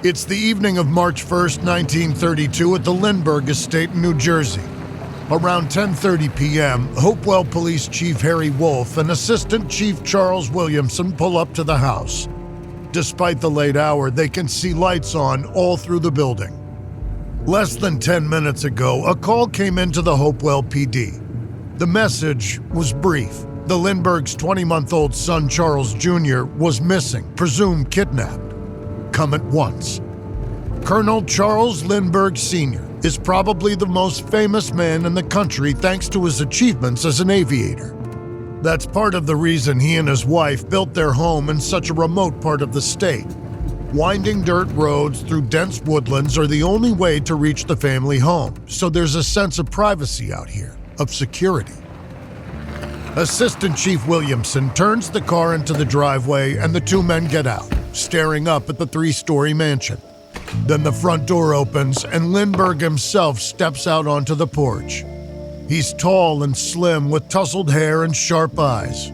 It's the evening of March 1st, 1932 at the Lindbergh estate in New Jersey. Around 10:30 p.m., Hopewell Police Chief Harry Wolf and Assistant Chief Charles Williamson pull up to the house. Despite the late hour, they can see lights on all through the building. Less than 10 minutes ago, a call came into the Hopewell PD. The message was brief. The Lindbergh's 20-month-old son, Charles Jr., was missing, presumed kidnapped. Come at once. Colonel Charles Lindbergh Sr. is probably the most famous man in the country thanks to his achievements as an aviator. That's part of the reason he and his wife built their home in such a remote part of the state. Winding dirt roads through dense woodlands are the only way to reach the family home, so there's a sense of privacy out here, of security. Assistant Chief Williamson turns the car into the driveway and the two men get out, staring up at the 3-story mansion. Then the front door opens and Lindbergh himself steps out onto the porch. He's tall and slim with tousled hair and sharp eyes.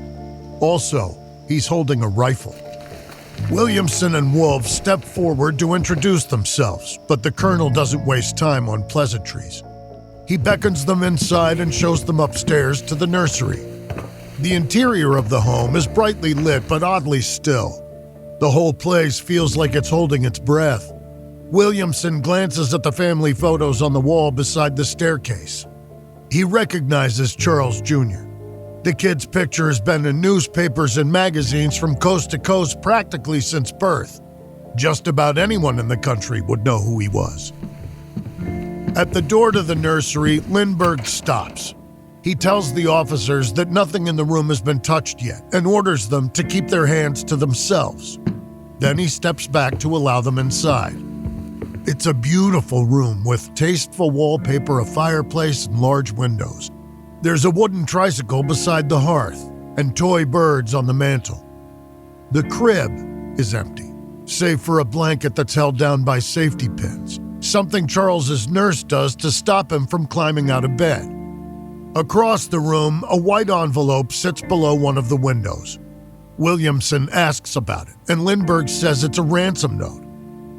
Also, he's holding a rifle. Williamson and Wolf step forward to introduce themselves, but the colonel doesn't waste time on pleasantries. He beckons them inside and shows them upstairs to the nursery. The interior of the home is brightly lit but oddly still. The whole place feels like it's holding its breath. Williamson glances at the family photos on the wall beside the staircase. He recognizes Charles Jr. The kid's picture has been in newspapers and magazines from coast to coast practically since birth. Just about anyone in the country would know who he was. At the door to the nursery, Lindbergh stops. He tells the officers that nothing in the room has been touched yet and orders them to keep their hands to themselves. Then he steps back to allow them inside. It's a beautiful room with tasteful wallpaper, a fireplace, and large windows. There's a wooden tricycle beside the hearth and toy birds on the mantel. The crib is empty, save for a blanket that's held down by safety pins, something Charles's nurse does to stop him from climbing out of bed. Across the room, a white envelope sits below one of the windows. Williamson asks about it, and Lindbergh says it's a ransom note.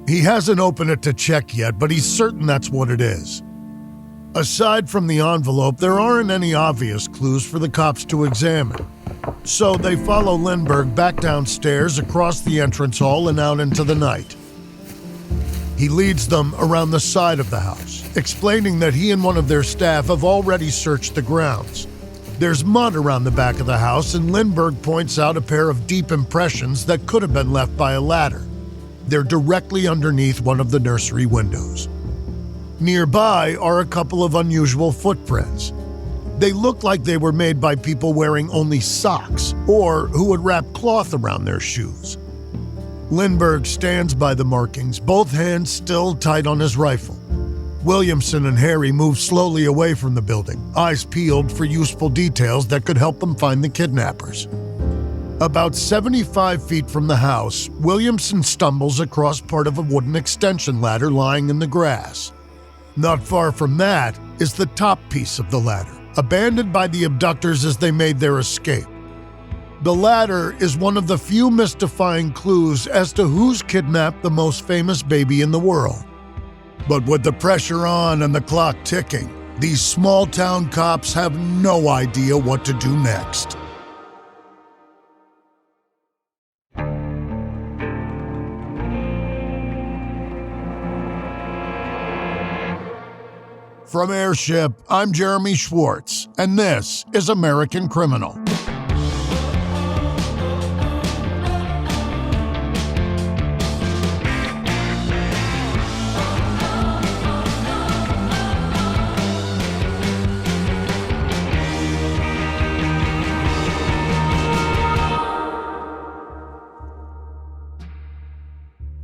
He hasn't opened it to check yet, but he's certain that's what it is. Aside from the envelope, there aren't any obvious clues for the cops to examine. So they follow Lindbergh back downstairs, across the entrance hall, and out into the night. He leads them around the side of the house, explaining that he and one of their staff have already searched the grounds. There's mud around the back of the house, and Lindbergh points out a pair of deep impressions that could have been left by a ladder. They're directly underneath one of the nursery windows. Nearby are a couple of unusual footprints. They look like they were made by people wearing only socks or who would wrap cloth around their shoes. Lindbergh stands by the markings, both hands still tight on his rifle. Williamson and Harry move slowly away from the building, eyes peeled for useful details that could help them find the kidnappers. About 75 feet from the house, Williamson stumbles across part of a wooden extension ladder lying in the grass. Not far from that is the top piece of the ladder, abandoned by the abductors as they made their escape. The ladder is one of the few mystifying clues as to who's kidnapped the most famous baby in the world. But with the pressure on and the clock ticking, these small-town cops have no idea what to do next. From Airship, I'm Jeremy Schwartz, and this is American Criminal.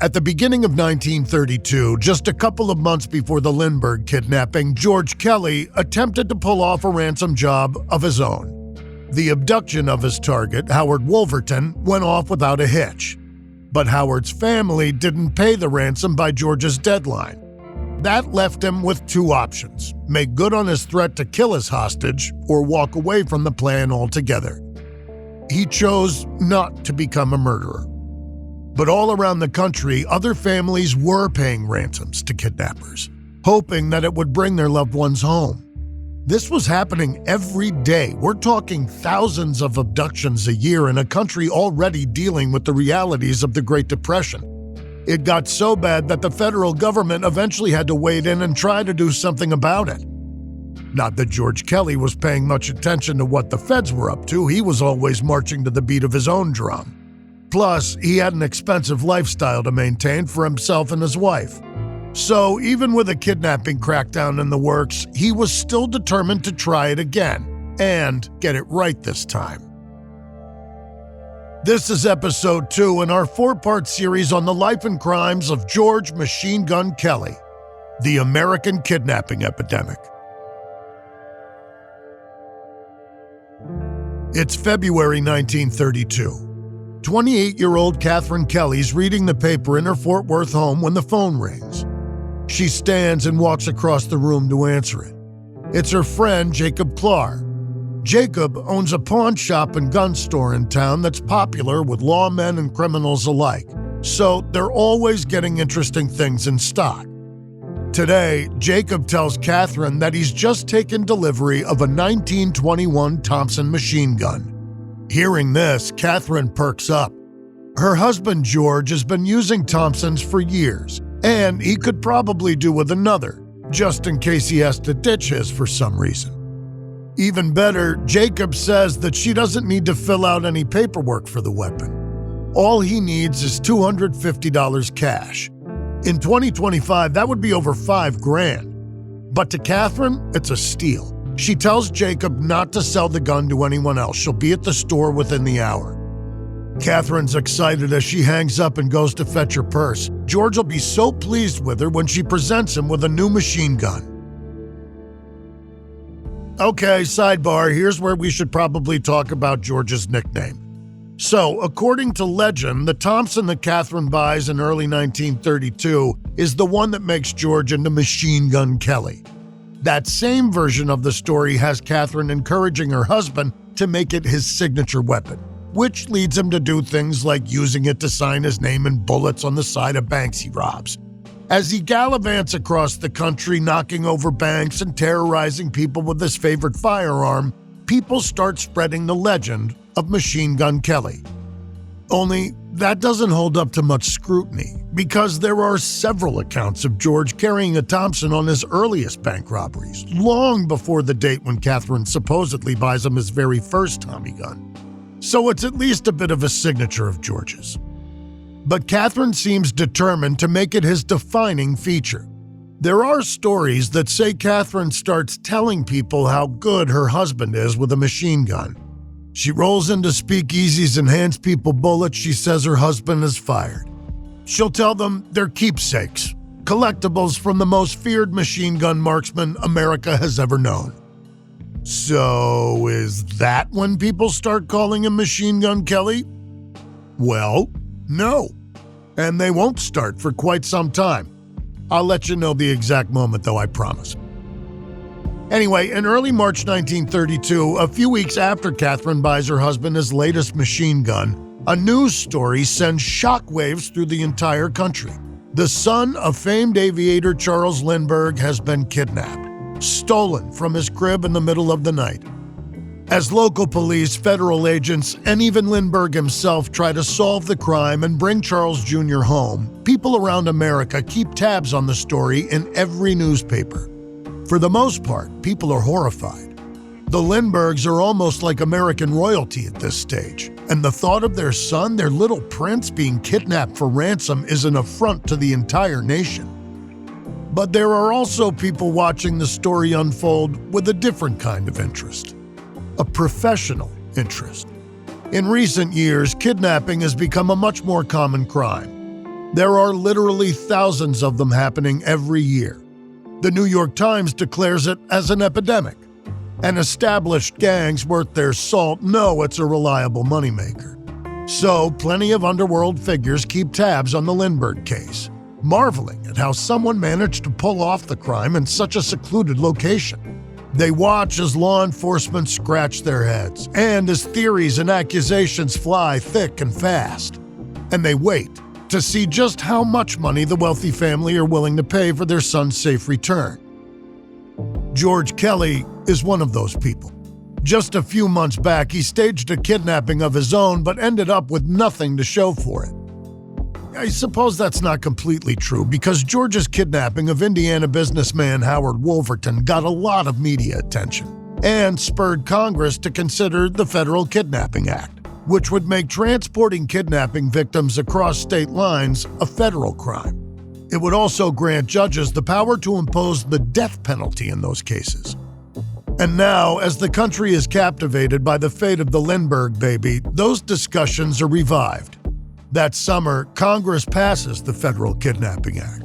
At the beginning of 1932, just a couple of months before the Lindbergh kidnapping, George Kelly attempted to pull off a ransom job of his own. The abduction of his target, Howard Wolverton, went off without a hitch. But Howard's family didn't pay the ransom by George's deadline. That left him with two options: make good on his threat to kill his hostage or walk away from the plan altogether. He chose not to become a murderer. But all around the country, other families were paying ransoms to kidnappers, hoping that it would bring their loved ones home. This was happening every day. We're talking thousands of abductions a year in a country already dealing with the realities of the Great Depression. It got so bad that the federal government eventually had to wade in and try to do something about it. Not that George Kelly was paying much attention to what the feds were up to. He was always marching to the beat of his own drum. Plus, he had an expensive lifestyle to maintain for himself and his wife. So even with a kidnapping crackdown in the works, he was still determined to try it again and get it right this time. This is episode 2 in our 4-part series on the life and crimes of George Machine Gun Kelly, the American kidnapping epidemic. It's February 1932. 28-year-old Catherine Kelly's reading the paper in her Fort Worth home when the phone rings. She stands and walks across the room to answer it. It's her friend, Jacob Clark. Jacob owns a pawn shop and gun store in town that's popular with lawmen and criminals alike, so they're always getting interesting things in stock. Today, Jacob tells Catherine that he's just taken delivery of a 1921 Thompson machine gun. Hearing this, Catherine perks up. Her husband, George, has been using Thompsons for years, and he could probably do with another, just in case he has to ditch his for some reason. Even better, Jacob says that she doesn't need to fill out any paperwork for the weapon. All he needs is $250 cash. In 2025, that would be over $5,000. But to Catherine, it's a steal. She tells Jacob not to sell the gun to anyone else. She'll be at the store within the hour. Catherine's excited as she hangs up and goes to fetch her purse. George will be so pleased with her when she presents him with a new machine gun. Okay, sidebar, here's where we should probably talk about George's nickname. So, according to legend, the Thompson that Catherine buys in early 1932 is the one that makes George into Machine Gun Kelly. That same version of the story has Catherine encouraging her husband to make it his signature weapon, which leads him to do things like using it to sign his name in bullets on the side of banks he robs. As he gallivants across the country, knocking over banks and terrorizing people with his favorite firearm, people start spreading the legend of Machine Gun Kelly. Only that doesn't hold up to much scrutiny, because there are several accounts of George carrying a Thompson on his earliest bank robberies, long before the date when Catherine supposedly buys him his very first Tommy gun. So it's at least a bit of a signature of George's. But Catherine seems determined to make it his defining feature. There are stories that say Catherine starts telling people how good her husband is with a machine gun. She rolls into speakeasies and hands people bullets she says her husband has fired. She'll tell them they're keepsakes, collectibles from the most feared machine gun marksman America has ever known. So is that when people start calling him Machine Gun Kelly? Well, no. And they won't start for quite some time. I'll let you know the exact moment, though, I promise. Anyway, in early March 1932, a few weeks after Catherine buys her husband his latest machine gun, a news story sends shockwaves through the entire country. The son of famed aviator Charles Lindbergh has been kidnapped, stolen from his crib in the middle of the night. As local police, federal agents, and even Lindbergh himself try to solve the crime and bring Charles Jr. home, people around America keep tabs on the story in every newspaper. For the most part, people are horrified. The Lindberghs are almost like American royalty at this stage, and the thought of their son, their little prince, being kidnapped for ransom is an affront to the entire nation. But there are also people watching the story unfold with a different kind of interest. A professional interest. In recent years, kidnapping has become a much more common crime. There are literally thousands of them happening every year. The New York Times declares it as an epidemic. And established gangs worth their salt know it's a reliable moneymaker. So, plenty of underworld figures keep tabs on the Lindbergh case, marveling at how someone managed to pull off the crime in such a secluded location. They watch as law enforcement scratch their heads, and as theories and accusations fly thick and fast. and they wait to see just how much money the wealthy family are willing to pay for their son's safe return. George Kelly is one of those people. Just a few months back, he staged a kidnapping of his own, but ended up with nothing to show for it. I suppose that's not completely true, because George's kidnapping of Indiana businessman Howard Wolverton got a lot of media attention and spurred Congress to consider the Federal Kidnapping Act, which would make transporting kidnapping victims across state lines a federal crime. It would also grant judges the power to impose the death penalty in those cases. And now, as the country is captivated by the fate of the Lindbergh baby, those discussions are revived. That summer, Congress passes the Federal Kidnapping Act,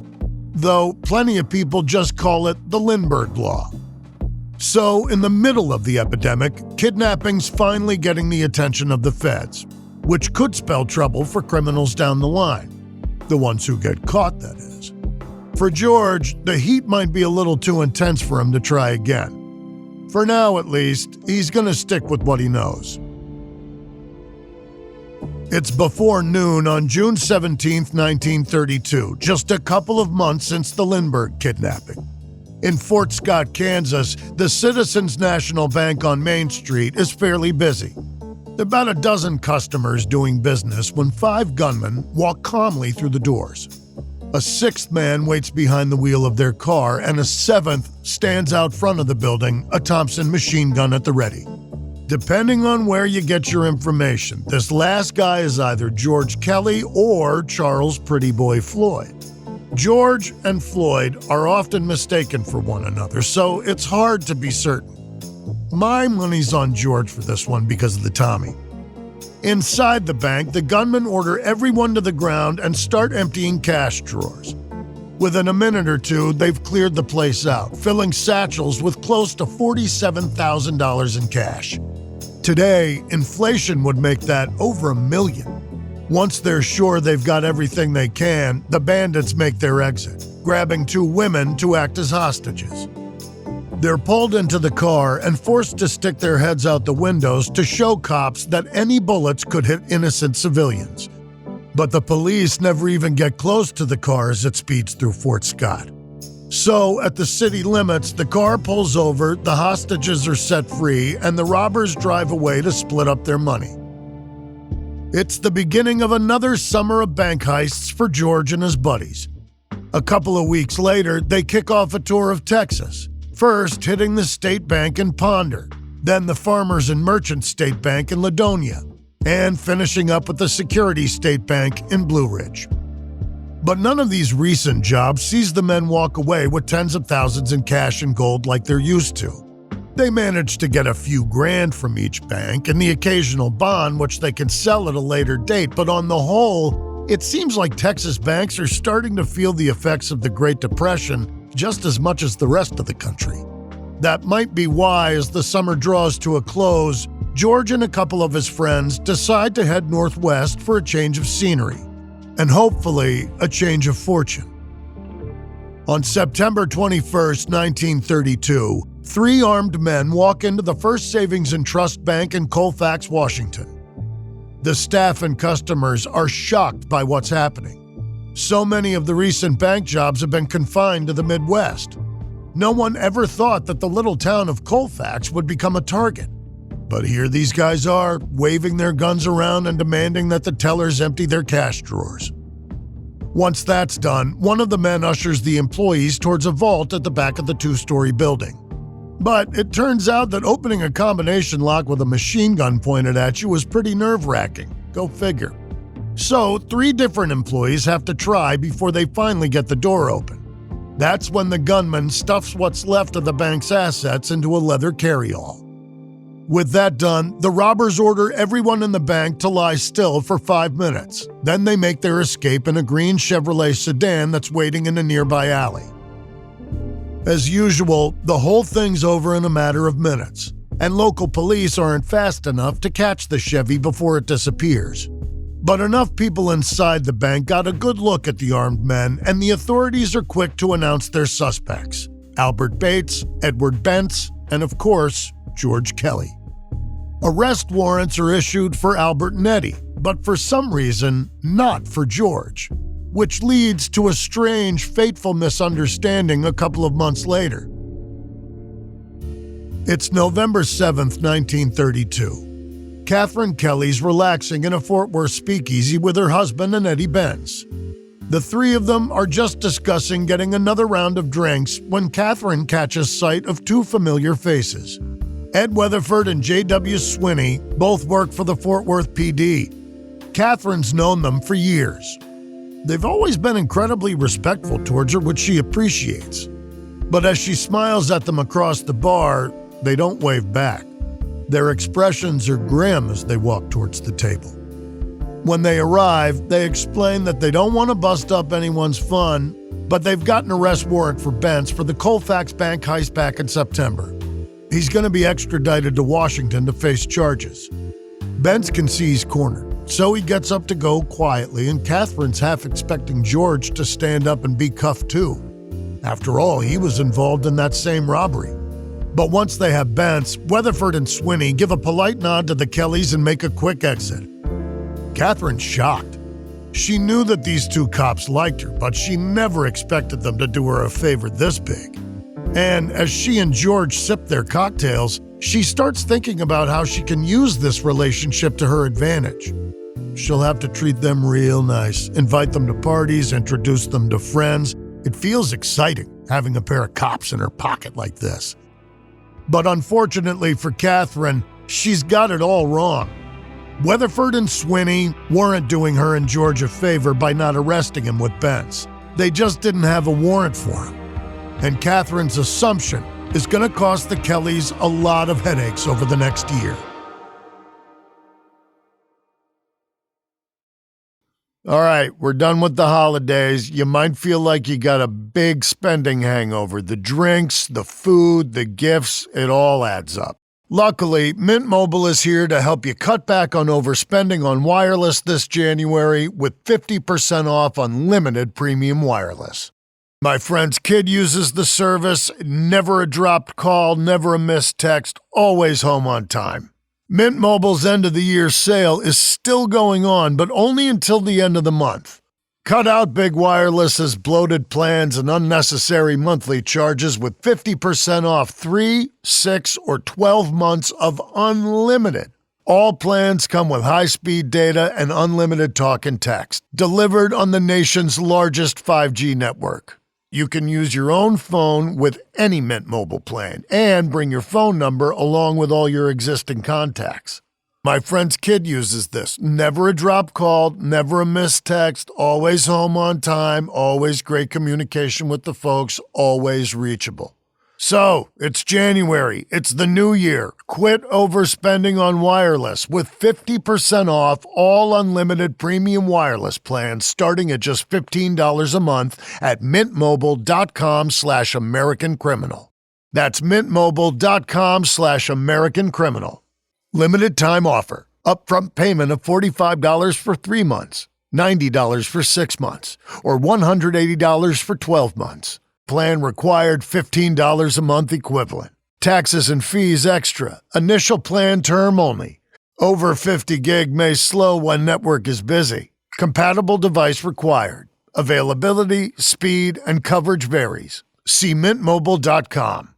though plenty of people just call it the Lindbergh Law. So, in the middle of the epidemic, kidnapping's finally getting the attention of the feds, which could spell trouble for criminals down the line. The ones who get caught, that is. For George, the heat might be a little too intense for him to try again. For now, at least, he's gonna stick with what he knows. It's before noon on June 17, 1932, just a couple of months since the Lindbergh kidnapping. In Fort Scott, Kansas, the Citizens National Bank on Main Street is fairly busy. About a dozen customers doing business when 5 gunmen walk calmly through the doors. A 6th man waits behind the wheel of their car, and a 7th stands out front of the building, a Thompson machine gun at the ready. Depending on where you get your information, this last guy is either George Kelly or Charles Pretty Boy Floyd. George and Floyd are often mistaken for one another, so it's hard to be certain. My money's on George for this one because of the Tommy. Inside the bank, the gunmen order everyone to the ground and start emptying cash drawers. Within a minute or two, they've cleared the place out, filling satchels with close to $47,000 in cash. Today, inflation would make that over $1 million. Once they're sure they've got everything they can, the bandits make their exit, grabbing 2 women to act as hostages. They're pulled into the car and forced to stick their heads out the windows to show cops that any bullets could hit innocent civilians. But the police never even get close to the car as it speeds through Fort Scott. So, at the city limits, the car pulls over, the hostages are set free, and the robbers drive away to split up their money. It's the beginning of another summer of bank heists for George and his buddies. A couple of weeks later, they kick off a tour of Texas, first hitting the State Bank in Ponder, then the Farmers and Merchants State Bank in Ladonia, and finishing up with the Security State Bank in Blue Ridge. But none of these recent jobs sees the men walk away with tens of thousands in cash and gold like they're used to. They manage to get a few grand from each bank and the occasional bond, which they can sell at a later date, but on the whole, it seems like Texas banks are starting to feel the effects of the Great Depression just as much as the rest of the country. That might be why, as the summer draws to a close, George and a couple of his friends decide to head northwest for a change of scenery, and hopefully a change of fortune. On September 21, 1932, 3 armed men walk into the First Savings and Trust Bank in Colfax, Washington. The staff and customers are shocked by what's happening. So many of the recent bank jobs have been confined to the Midwest. No one ever thought that the little town of Colfax would become a target. But here these guys are, waving their guns around and demanding that the tellers empty their cash drawers. Once that's done, one of the men ushers the employees towards a vault at the back of the 2-story building. But it turns out that opening a combination lock with a machine gun pointed at you was pretty nerve-wracking. Go figure. So, 3 different employees have to try before they finally get the door open. That's when the gunman stuffs what's left of the bank's assets into a leather carry-all. With that done, the robbers order everyone in the bank to lie still for 5 minutes. Then they make their escape in a green Chevrolet sedan that's waiting in a nearby alley. As usual, the whole thing's over in a matter of minutes, and local police aren't fast enough to catch the Chevy before it disappears. But enough people inside the bank got a good look at the armed men, and the authorities are quick to announce their suspects: Albert Bates, Edward Bentz, and of course, George Kelly. Arrest warrants are issued for Albert and Eddie, but for some reason, not for George, which leads to a strange, fateful misunderstanding a couple of months later. It's November 7th, 1932. Catherine Kelly's relaxing in a Fort Worth speakeasy with her husband and Eddie Benz. The three of them are just discussing getting another round of drinks when Catherine catches sight of two familiar faces. Ed Weatherford and J.W. Swinney both work for the Fort Worth PD. Catherine's known them for years. They've always been incredibly respectful towards her, which she appreciates. But as she smiles at them across the bar, they don't wave back. Their expressions are grim as they walk towards the table. When they arrive, they explain that they don't want to bust up anyone's fun, but they've got an arrest warrant for Bentz for the Colfax Bank heist back in September. He's going to be extradited to Washington to face charges. Bentz can see he's cornered, so he gets up to go quietly, and Catherine's half expecting George to stand up and be cuffed too. After all, he was involved in that same robbery. But once they have Bentz, Weatherford and Swinney give a polite nod to the Kellys and make a quick exit. Catherine's shocked. She knew that these two cops liked her, but she never expected them to do her a favor this big. And as she and George sip their cocktails, she starts thinking about how she can use this relationship to her advantage. She'll have to treat them real nice, invite them to parties, introduce them to friends. It feels exciting having a pair of cops in her pocket like this. But unfortunately for Catherine, she's got it all wrong. Weatherford and Swinney weren't doing her and George a favor by not arresting him with Bentz. They just didn't have a warrant for him. And Catherine's assumption is going to cost the Kellys a lot of headaches over the next year. All right, we're done with the holidays. You might feel like you got a big spending hangover. The drinks, the food, the gifts, it all adds up. Luckily, Mint Mobile is here to help you cut back on overspending on wireless this January with 50% off unlimited premium wireless. My friend's kid uses the service, never a dropped call, never a missed text, always home on time. Mint Mobile's end-of-the-year sale is still going on, but only until the end of the month. Cut out big wireless's bloated plans and unnecessary monthly charges with 50% off 3, 6, or 12 months of unlimited. All plans come with high-speed data and unlimited talk and text, delivered on the nation's largest 5G network. You can use your own phone with any Mint Mobile plan and bring your phone number along with all your existing contacts. My friend's kid uses this. Never a drop call, never a missed text, always home on time, always great communication with the folks, always reachable. So, it's January. It's the new year. Quit overspending on wireless with 50% off all unlimited premium wireless plans starting at just $15 a month at mintmobile.com/AmericanCriminal. That's mintmobile.com/AmericanCriminal. Limited time offer. Upfront payment of $45 for 3 months, $90 for 6 months, or $180 for 12 months. Plan required $15 a month equivalent. Taxes and fees extra. Initial plan term only. Over 50 gig may slow when network is busy. Compatible device required. Availability, speed, and coverage varies. See mintmobile.com.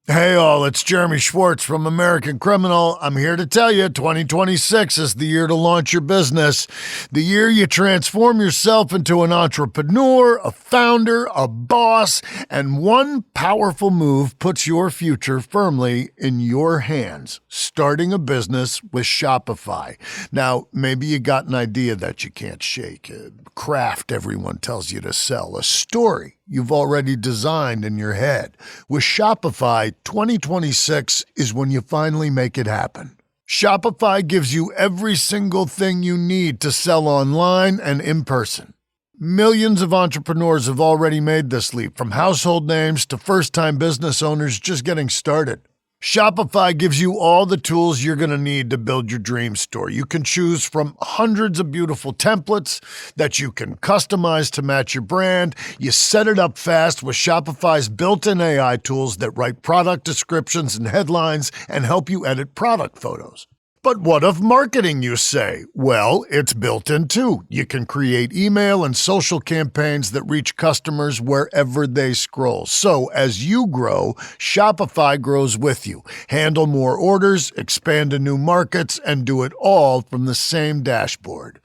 Hey all, it's Jeremy Schwartz from American Criminal. I'm here to tell you 2026 is the year to launch your business. The year you transform yourself into an entrepreneur, a founder, a boss, and one powerful move puts your future firmly in your hands. Starting a business with Shopify. Now, maybe you got an idea that you can't shake. A craft everyone tells you to sell. A story you've already designed in your head. With Shopify, 2026 is when you finally make it happen. Shopify gives you every single thing you need to sell online and in person. Millions of entrepreneurs have already made this leap, from household names to first-time business owners just getting started. Shopify gives you all the tools you're going to need to build your dream store. You can choose from hundreds of beautiful templates that you can customize to match your brand. You set it up fast with Shopify's built-in AI tools that write product descriptions and headlines and help you edit product photos. But what of marketing, you say? Well, it's built in too. You can create email and social campaigns that reach customers wherever they scroll. So as you grow, Shopify grows with you. Handle more orders, expand to new markets, and do it all from the same dashboard.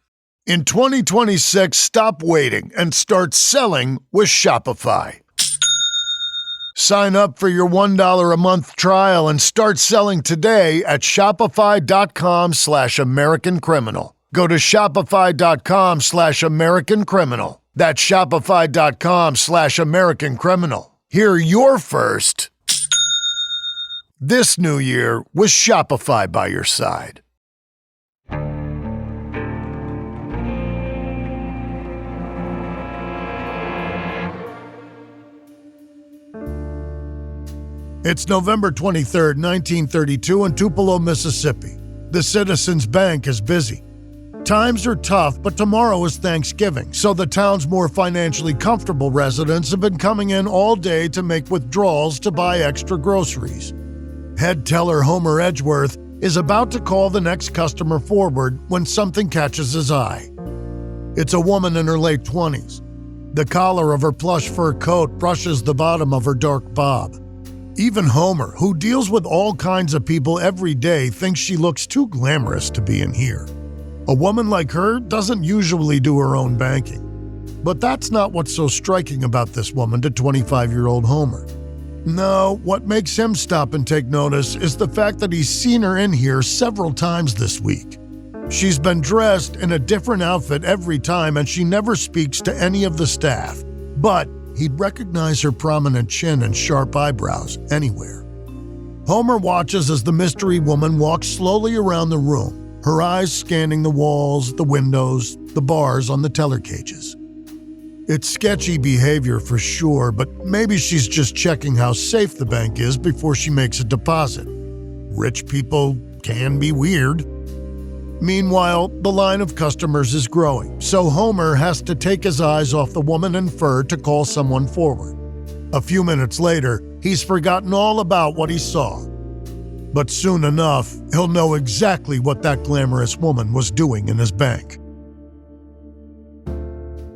In 2026, stop waiting and start selling with Shopify. Sign up for your $1 a month trial and start selling today at shopify.com/American Criminal. Go to shopify.com/American Criminal. That's shopify.com/American Criminal. Hear your first this new year with Shopify by your side. It's November 23rd, 1932 in Tupelo, Mississippi. The Citizens Bank is busy. Times are tough, but tomorrow is Thanksgiving, so the town's more financially comfortable residents have been coming in all day to make withdrawals to buy extra groceries. Head teller Homer Edgeworth is about to call the next customer forward when something catches his eye. It's a woman in her late 20s. The collar of her plush fur coat brushes the bottom of her dark bob. Even Homer, who deals with all kinds of people every day, thinks she looks too glamorous to be in here. A woman like her doesn't usually do her own banking. But that's not what's so striking about this woman to 25-year-old Homer. No, what makes him stop and take notice is the fact that he's seen her in here several times this week. She's been dressed in a different outfit every time, and she never speaks to any of the staff. But he'd recognize her prominent chin and sharp eyebrows anywhere. Homer watches as the mystery woman walks slowly around the room, her eyes scanning the walls, the windows, the bars on the teller cages. It's sketchy behavior for sure, but maybe she's just checking how safe the bank is before she makes a deposit. Rich people can be weird. Meanwhile, the line of customers is growing, so Homer has to take his eyes off the woman in fur to call someone forward. A few minutes later, he's forgotten all about what he saw. But soon enough, he'll know exactly what that glamorous woman was doing in his bank.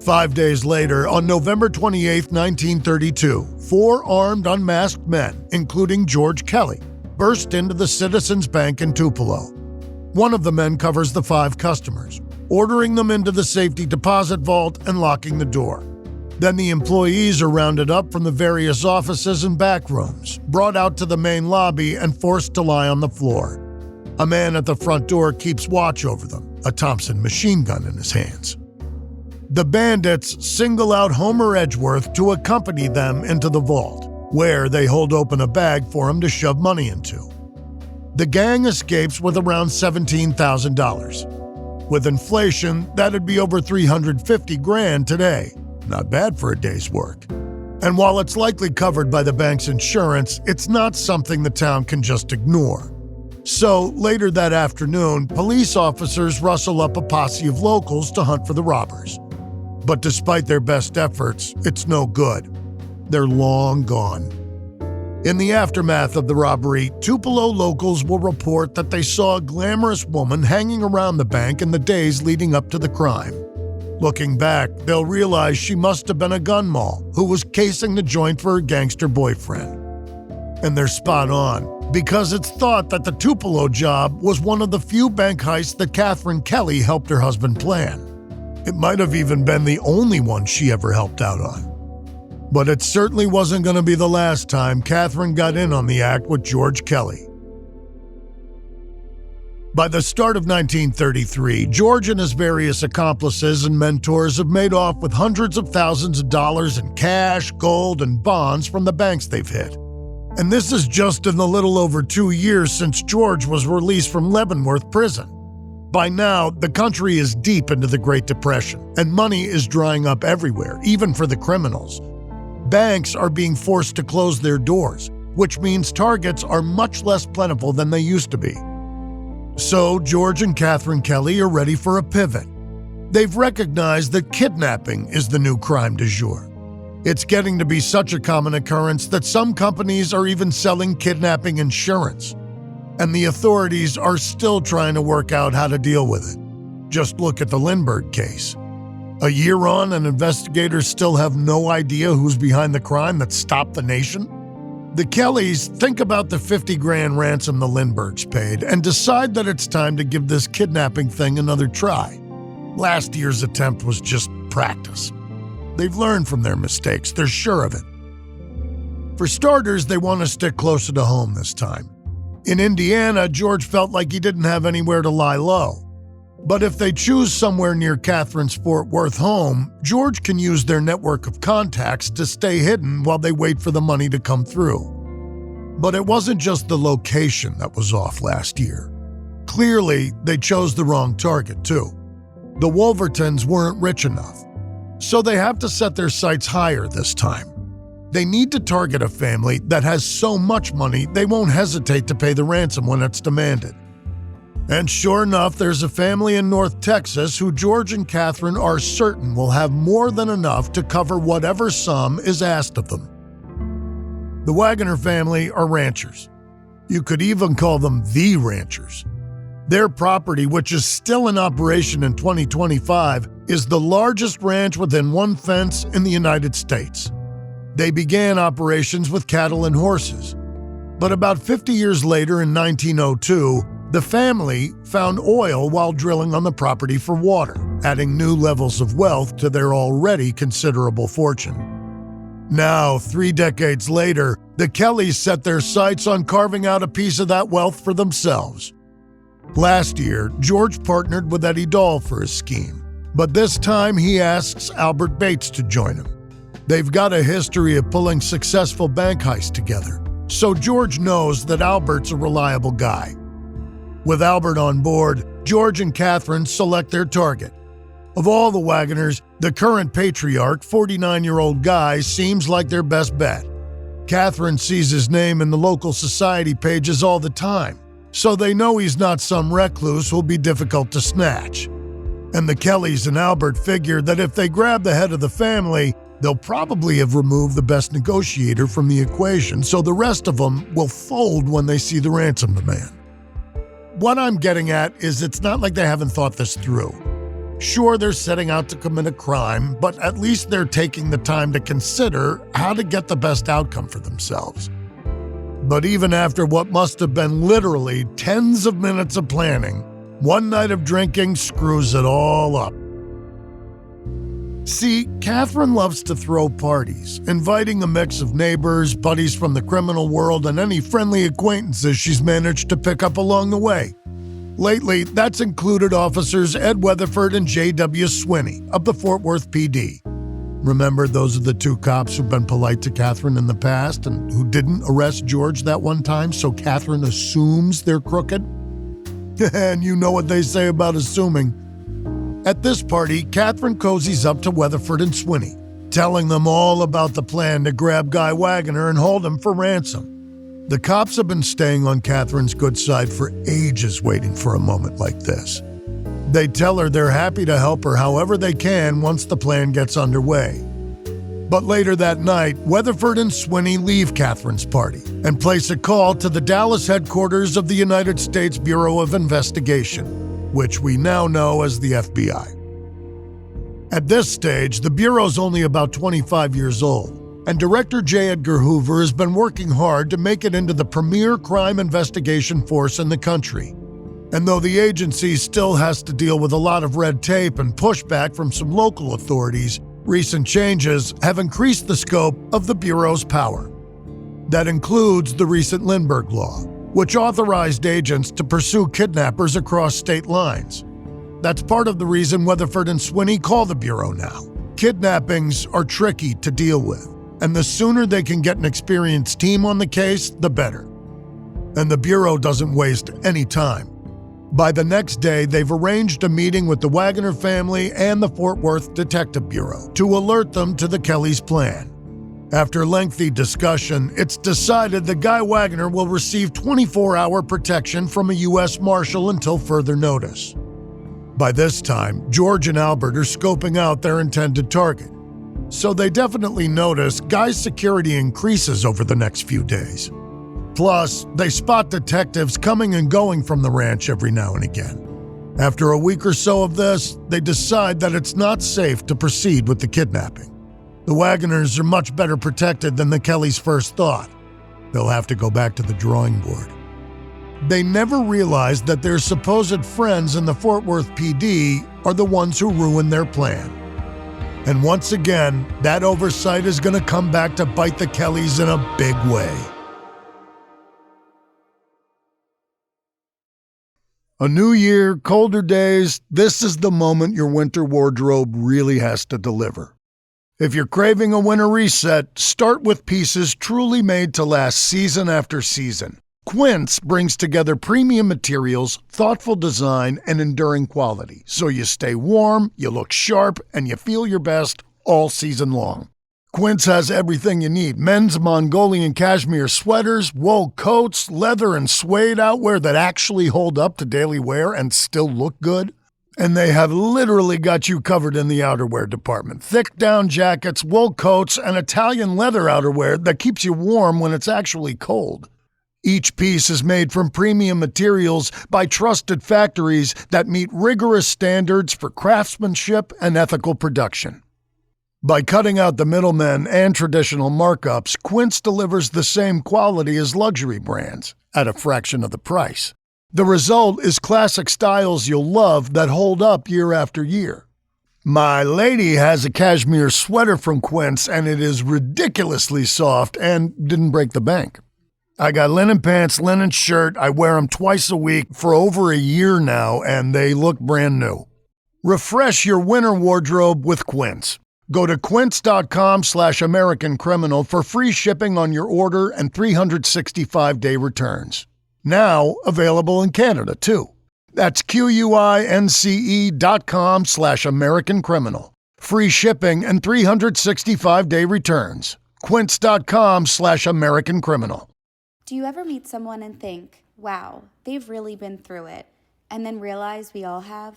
5 days later, on November 28, 1932, 4 armed unmasked men, including George Kelly, burst into the Citizens Bank in Tupelo. One of the men covers the 5 customers, ordering them into the safety deposit vault and locking the door. Then the employees are rounded up from the various offices and back rooms, brought out to the main lobby and forced to lie on the floor. A man at the front door keeps watch over them, a Thompson machine gun in his hands. The bandits single out Homer Edgeworth to accompany them into the vault, where they hold open a bag for him to shove money into. The gang escapes with around $17,000. With inflation, that'd be over $350,000 today. Not bad for a day's work. And while it's likely covered by the bank's insurance, it's not something the town can just ignore. So later that afternoon, police officers rustle up a posse of locals to hunt for the robbers. But despite their best efforts, it's no good. They're long gone. In the aftermath of the robbery, Tupelo locals will report that they saw a glamorous woman hanging around the bank in the days leading up to the crime. Looking back, they'll realize she must have been a gun moll who was casing the joint for her gangster boyfriend. And they're spot on, because it's thought that the Tupelo job was one of the few bank heists that Catherine Kelly helped her husband plan. It might have even been the only one she ever helped out on. But it certainly wasn't going to be the last time Catherine got in on the act with George Kelly. By the start of 1933, George and his various accomplices and mentors have made off with hundreds of thousands of dollars in cash, gold, and bonds from the banks they've hit. And this is just in the little over 2 years since George was released from Leavenworth prison. By now, the country is deep into the Great Depression, and money is drying up everywhere, even for the criminals. Banks are being forced to close their doors, which means targets are much less plentiful than they used to be. So George and Catherine Kelly are ready for a pivot. They've recognized that kidnapping is the new crime du jour. It's getting to be such a common occurrence that some companies are even selling kidnapping insurance. and the authorities are still trying to work out how to deal with it. Just look at the Lindbergh case. A year on, and investigators still have no idea who's behind the crime that stopped the nation? The Kellys think about the 50 grand ransom the Lindberghs paid and decide that it's time to give this kidnapping thing another try. Last year's attempt was just practice. They've learned from their mistakes, they're sure of it. For starters, they want to stick closer to home this time. In Indiana, George felt like he didn't have anywhere to lie low. But if they choose somewhere near Catherine's Fort Worth home, George can use their network of contacts to stay hidden while they wait for the money to come through. But it wasn't just the location that was off last year. Clearly, they chose the wrong target too. The Wolvertons weren't rich enough, so they have to set their sights higher this time. They need to target a family that has so much money they won't hesitate to pay the ransom when it's demanded. And sure enough, there's a family in North Texas who George and Catherine are certain will have more than enough to cover whatever sum is asked of them. The Wagoner family are ranchers. You could even call them the ranchers. Their property, which is still in operation in 2025, is the largest ranch within one fence in the United States. They began operations with cattle and horses. But about 50 years later in 1902, the family found oil while drilling on the property for water, adding new levels of wealth to their already considerable fortune. Now, 3 decades later, the Kellys set their sights on carving out a piece of that wealth for themselves. Last year, George partnered with Eddie Dahl for his scheme, but this time he asks Albert Bates to join him. They've got a history of pulling successful bank heists together, so George knows that Albert's a reliable guy. With Albert on board, George and Catherine select their target. Of all the Wagoners, the current patriarch, 49-year-old Guy, seems like their best bet. Catherine sees his name in the local society pages all the time, so they know he's not some recluse who'll be difficult to snatch. And the Kellys and Albert figure that if they grab the head of the family, they'll probably have removed the best negotiator from the equation, so the rest of them will fold when they see the ransom demand. What I'm getting at is it's not like they haven't thought this through. Sure, they're setting out to commit a crime, but at least they're taking the time to consider how to get the best outcome for themselves. But even after what must have been literally tens of minutes of planning, one night of drinking screws it all up. See, Catherine loves to throw parties, inviting a mix of neighbors, buddies from the criminal world, and any friendly acquaintances she's managed to pick up along the way. Lately, that's included officers Ed Weatherford and J.W. Swinney of the Fort Worth PD. Remember, those are the 2 cops who've been polite to Catherine in the past and who didn't arrest George that one time, so Catherine assumes they're crooked? And you know what they say about assuming. At this party, Catherine cozies up to Weatherford and Swinney, telling them all about the plan to grab Guy Wagoner and hold him for ransom. The cops have been staying on Catherine's good side for ages, waiting for a moment like this. They tell her they're happy to help her however they can once the plan gets underway. But later that night, Weatherford and Swinney leave Catherine's party and place a call to the Dallas headquarters of the United States Bureau of Investigation, which we now know as the FBI. At this stage, the Bureau's only about 25 years old, and Director J. Edgar Hoover has been working hard to make it into the premier crime investigation force in the country. And though the agency still has to deal with a lot of red tape and pushback from some local authorities, recent changes have increased the scope of the Bureau's power. That includes the recent Lindbergh Law, which authorized agents to pursue kidnappers across state lines. That's part of the reason Weatherford and Swinney call the Bureau now. Kidnappings are tricky to deal with, and the sooner they can get an experienced team on the case, the better. And the Bureau doesn't waste any time. By the next day, they've arranged a meeting with the Wagoner family and the Fort Worth Detective Bureau to alert them to the Kellys' plan. After lengthy discussion, it's decided that Guy Wagoner will receive 24-hour protection from a U.S. Marshal until further notice. By this time, George and Albert are scoping out their intended target, so they definitely notice Guy's security increases over the next few days. Plus, they spot detectives coming and going from the ranch every now and again. After a week or so of this, they decide that it's not safe to proceed with the kidnapping. The Wagoners are much better protected than the Kellys first thought. They'll have to go back to the drawing board. They never realized that their supposed friends in the Fort Worth PD are the ones who ruined their plan. And once again, that oversight is going to come back to bite the Kellys in a big way. A new year, colder days, this is the moment your winter wardrobe really has to deliver. If you're craving a winter reset, start with pieces truly made to last season after season. Quince brings together premium materials, thoughtful design, and enduring quality, so you stay warm, you look sharp, and you feel your best all season long. Quince has everything you need: men's Mongolian cashmere sweaters, wool coats, leather and suede outwear that actually hold up to daily wear and still look good. And they have literally got you covered in the outerwear department. Thick down jackets, wool coats, and Italian leather outerwear that keeps you warm when it's actually cold. Each piece is made from premium materials by trusted factories that meet rigorous standards for craftsmanship and ethical production. By cutting out the middlemen and traditional markups, Quince delivers the same quality as luxury brands at a fraction of the price. The result is classic styles you'll love that hold up year after year. My lady has a cashmere sweater from Quince, and it is ridiculously soft and didn't break the bank. I got linen pants, linen shirt. I wear them twice a week for over a year now, and they look brand new. Refresh your winter wardrobe with Quince. Go to quince.com/American Criminal for free shipping on your order and 365-day returns. Now available in Canada, too. That's QUINCE.com/American Criminal. Free shipping and 365-day returns. Quince.com/American Criminal. Do you ever meet someone and think, wow, they've really been through it, and then realize we all have?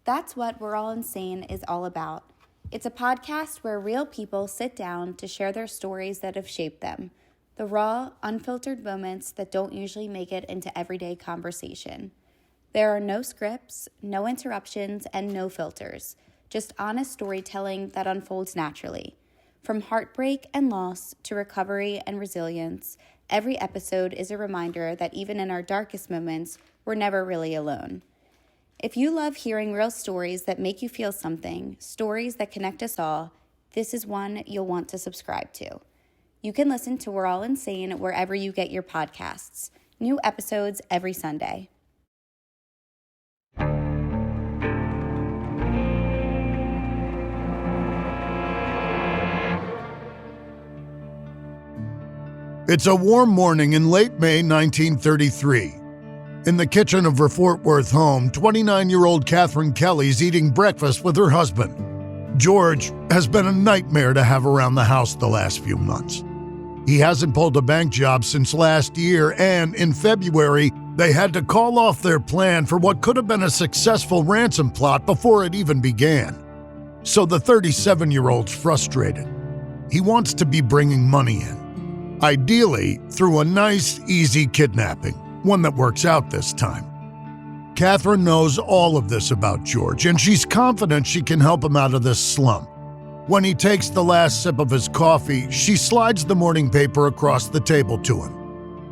That's what We're All Insane is all about. It's a podcast where real people sit down to share their stories that have shaped them. The raw, unfiltered moments that don't usually make it into everyday conversation. There are no scripts, no interruptions, and no filters. Just honest storytelling that unfolds naturally. From heartbreak and loss to recovery and resilience, every episode is a reminder that even in our darkest moments, we're never really alone. If you love hearing real stories that make you feel something, stories that connect us all, this is one you'll want to subscribe to. You can listen to We're All Insane wherever you get your podcasts. New episodes every Sunday. It's a warm morning in late May 1933. In the kitchen of her Fort Worth home, 29-year-old Catherine Kelly's eating breakfast with her husband. George has been a nightmare to have around the house the last few months. He hasn't pulled a bank job since last year, and in February, they had to call off their plan for what could have been a successful ransom plot before it even began. So the 37-year-old's frustrated. He wants to be bringing money in, ideally through a nice, easy kidnapping. One that works out this time. Catherine knows all of this about George, and she's confident she can help him out of this slump. When he takes the last sip of his coffee, she slides the morning paper across the table to him.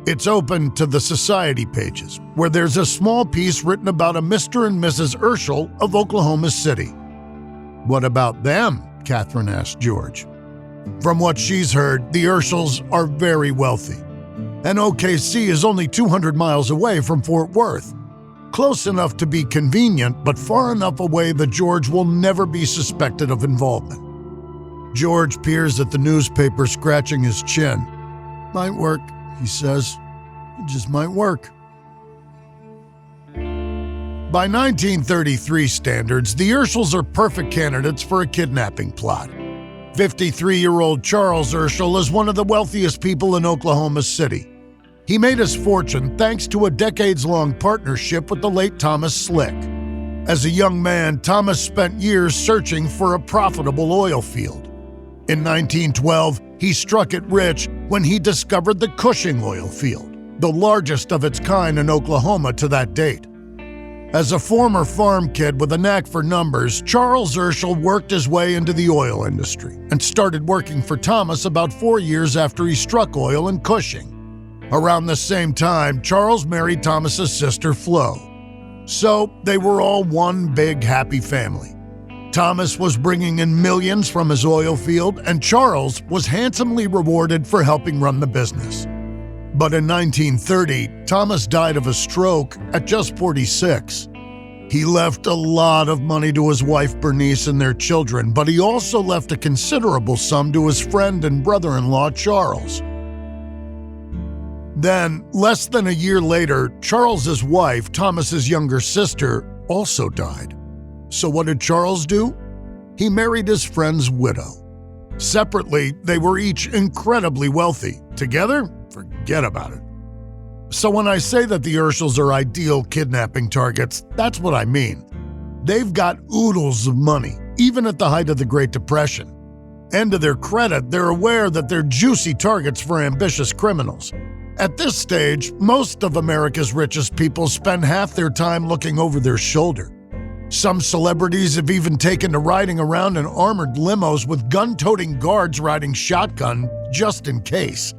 It's open to the society pages, where there's a small piece written about a Mr. and Mrs. Urschel of Oklahoma City. What about them? Catherine asked George. From what she's heard, the Urschels are very wealthy. And OKC is only 200 miles away from Fort Worth. Close enough to be convenient, but far enough away that George will never be suspected of involvement. George peers at the newspaper, scratching his chin. Might work, he says. It just might work. By 1933 standards, the Urschels are perfect candidates for a kidnapping plot. 53-year-old Charles Urschel is one of the wealthiest people in Oklahoma City. He made his fortune thanks to a decades-long partnership with the late Thomas Slick. As a young man, Thomas spent years searching for a profitable oil field. In 1912, he struck it rich when he discovered the Cushing oil field. the largest of its kind in Oklahoma to that date. As a former farm kid with a knack for numbers, Charles Urschel worked his way into the oil industry and started working for Thomas about 4 years after he struck oil in Cushing. Around the same time, Charles married Thomas's sister Flo. So they were all one big happy family. Thomas was bringing in millions from his oil field, and Charles was handsomely rewarded for helping run the business. But in 1930, Thomas died of a stroke at just 46. He left a lot of money to his wife Bernice and their children, but he also left a considerable sum to his friend and brother-in-law Charles. Then, less than a year later, Charles's wife, Thomas's younger sister, also died. So what did Charles do? He married his friend's widow. Separately, they were each incredibly wealthy. Together, forget about it. So when I say that the Urschels are ideal kidnapping targets, that's what I mean. They've got oodles of money, even at the height of the Great Depression. And to their credit, they're aware that they're juicy targets for ambitious criminals. At this stage, most of America's richest people spend half their time looking over their shoulder. Some celebrities have even taken to riding around in armored limos with gun-toting guards riding shotgun just in case.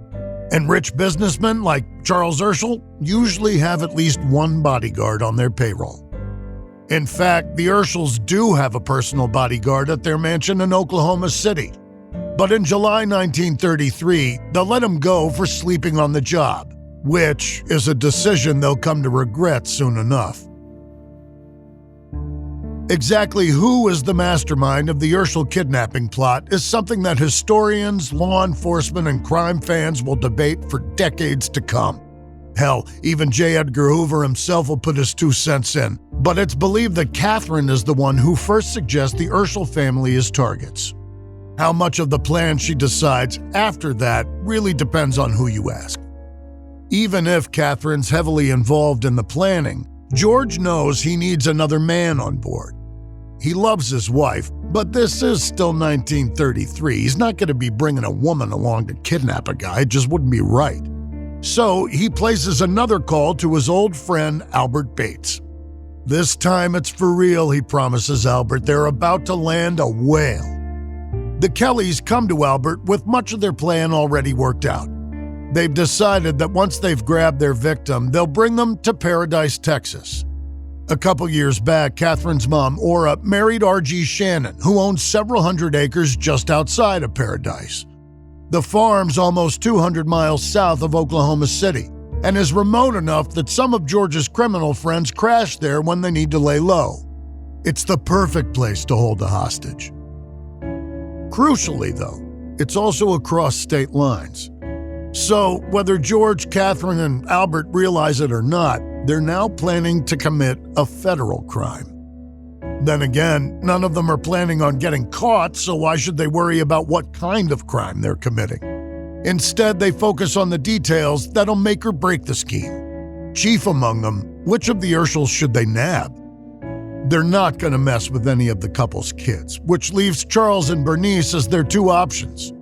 And rich businessmen like Charles Urschel usually have at least one bodyguard on their payroll. In fact, the Urschels do have a personal bodyguard at their mansion in Oklahoma City. But in July 1933, they'll let him go for sleeping on the job, which is a decision they'll come to regret soon enough. Exactly who is the mastermind of the Urschel kidnapping plot is something that historians, law enforcement, and crime fans will debate for decades to come. Hell, even J. Edgar Hoover himself will put his 2 cents in, but it's believed that Catherine is the one who first suggests the Urschel family as targets. How much of the plan she decides after that really depends on who you ask. Even if Catherine's heavily involved in the planning, George knows he needs another man on board. He loves his wife, but this is still 1933. He's not going to be bringing a woman along to kidnap a guy. It just wouldn't be right. So he places another call to his old friend, Albert Bates. This time it's for real, he promises Albert. They're about to land a whale. The Kellys come to Albert with much of their plan already worked out. They've decided that once they've grabbed their victim, they'll bring them to Paradise, Texas. A couple years back, Catherine's mom, Ora, married R.G. Shannon, who owns several hundred acres just outside of Paradise. The farm's almost 200 miles south of Oklahoma City and is remote enough that some of George's criminal friends crash there when they need to lay low. It's the perfect place to hold a hostage. Crucially, though, it's also across state lines. So, whether George, Catherine, and Albert realize it or not, they're now planning to commit a federal crime. Then again, none of them are planning on getting caught, so why should they worry about what kind of crime they're committing? Instead, they focus on the details that'll make or break the scheme. Chief among them, which of the Urschels should they nab? They're not going to mess with any of the couple's kids, which leaves Charles and Bernice as their 2 options.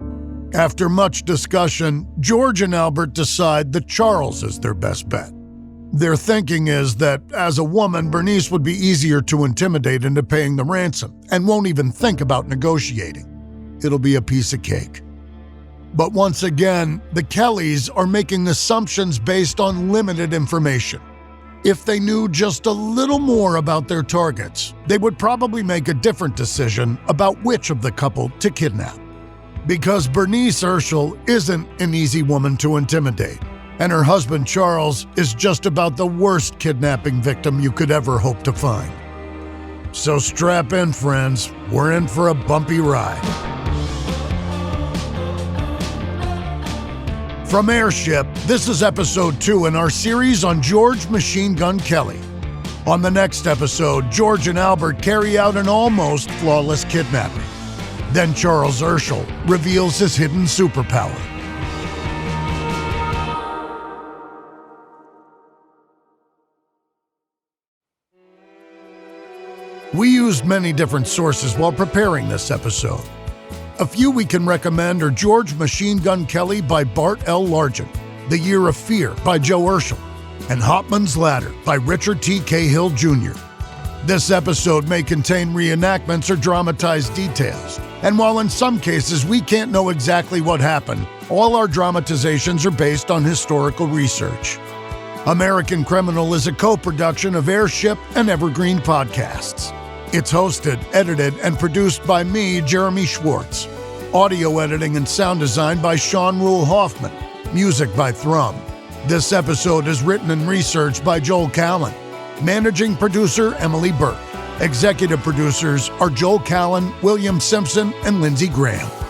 After much discussion, George and Albert decide that Charles is their best bet. Their thinking is that, as a woman, Bernice would be easier to intimidate into paying the ransom and won't even think about negotiating. It'll be a piece of cake. But once again, the Kellys are making assumptions based on limited information. If they knew just a little more about their targets, they would probably make a different decision about which of the couple to kidnap. Because Bernice Urschel isn't an easy woman to intimidate, and her husband Charles is just about the worst kidnapping victim you could ever hope to find. So strap in, friends. We're in for a bumpy ride. From Airship, this is episode 2 in our series on George Machine Gun Kelly. On the next episode, George and Albert carry out an almost flawless kidnapping. Then Charles Urschel reveals his hidden superpower. We used many different sources while preparing this episode. A few we can recommend are George Machine Gun Kelly by Bart L. Largent, The Year of Fear by Joe Urschel, and Hopman's Ladder by Richard T. Cahill Jr. This episode may contain reenactments or dramatized details, and while in some cases we can't know exactly what happened, all our dramatizations are based on historical research. American Criminal is a co-production of Airship and Evergreen Podcasts. It's hosted, edited, and produced by me, Jeremy Schwartz. Audio editing and sound design by Sean Rule Hoffman. Music by Thrum. This episode is written and researched by Joel Callan. Managing producer, Emily Burke. Executive producers are Joel Callan, William Simpson, and Lindsey Graham.